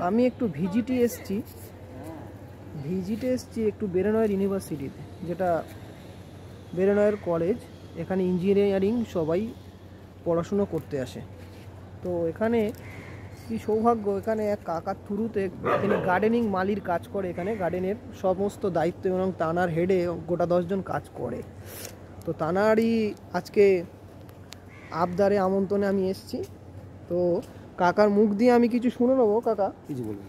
আমি একটু ভিজিটে এসেছি একটু বেরেনয়ের ইউনিভার্সিটিতে, যেটা বেরেনয়ের কলেজ। এখানে ইঞ্জিনিয়ারিং সবাই পড়াশুনো করতে আসে। তো এখানে কি সৌভাগ্য, এখানে এক কাকার থ্রুতে তিনি গার্ডেনিং মালির কাজ করে, এখানে গার্ডেনের সমস্ত দায়িত্ব এবং তানার হেডে গোটা 10 জন কাজ করে। তো তানারই আজকে আবদারে আমন্ত্রণে আমি এসেছি। তো কাকার মুখ দিয়ে আমি কিছু শুনে নেবো। কাকা কিছু বলবো?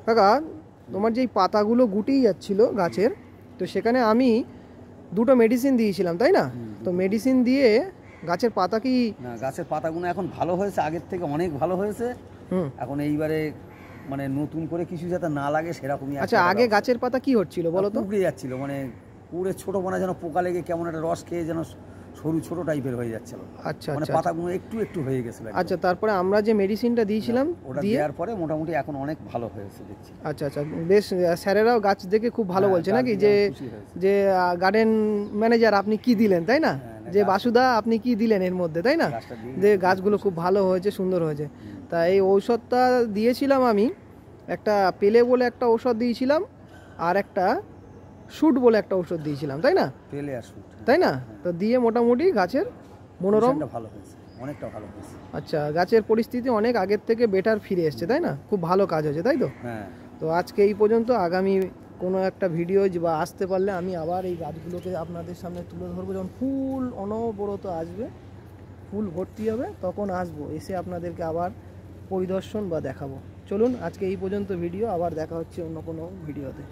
কাকা, তোমার যেই পাতাগুলো গুটিয়ে যাচ্ছিল গাছের, তো সেখানে আমি দুটো মেডিসিন দিয়েছিলাম, তাই না? তো মেডিসিন দিয়ে গাছের পাতা কি না, গাছের পাতাগুলো এখন ভালো হয়েছে, আগের থেকে অনেক ভালো হয়েছে। এখন এইবারে মানে নতুন করে কিছু যাতে না লাগে সেরকমই। আচ্ছা, আগে গাছের পাতা কি হচ্ছিল বলো তো? পুড়ে যাচ্ছিল, মানে পুরে ছোট পোনা যেন পোকা লেগে কেমন একটা রস খেয়ে যেন সরু ছোট টাইপের হয়ে যাচ্ছিল। আচ্ছা, মানে পাতাগুলো একটু একটু হয়ে গেছিল। আচ্ছা, তারপরে আমরা যে মেডিসিনটা দিয়েছিলাম ওটা দেওয়ার পরে মোটামুটি এখন অনেক ভালো হয়েছে দেখছি। আচ্ছা আচ্ছা, বেশ। স্যারেরাও গাছ দেখে খুব ভালো বলছে নাকি? যে গার্ডেন ম্যানেজার আপনি কি দিলেন, তাই না? যে বাসুদা আপনি কি দিলেন এর মধ্যে, তাই না? যে গাছগুলো খুব ভালো হয়েছে, সুন্দর হয়েছে। তা এই ঔষধটা দিয়েছিলাম আমি, একটা পেলে বলে একটা ঔষধ দিয়েছিলাম, আর একটা শুট বলে একটা ঔষধ দিয়েছিলাম, তাই না? পেলে আর শুট, তাই না? তো দিয়ে মোটামুটি গাছের মনোরম ভালো হয়েছে, অনেকটা ভালো হয়েছে। আচ্ছা, গাছের পরিস্থিতি অনেক আগের থেকে বেটার ফিরে এসছে, তাই না? খুব ভালো কাজ হয়েছে, তাই তো? হ্যাঁ। তো আজকে এই পর্যন্ত। আগামী কোনো একটা ভিডিও বা আসতে পারলে আমি আবার এই গাছগুলোকে আপনাদের সামনে তুলে ধরবো। যখন ফুল অনবরত আসবে, ফুল ভর্তি হবে, তখন আসবো, এসে আপনাদেরকে আবার পরিদর্শন বা দেখাবো। চলুন, আজকে এই পর্যন্ত ভিডিও, আবার দেখা হচ্ছে অন্য কোনো ভিডিওতে।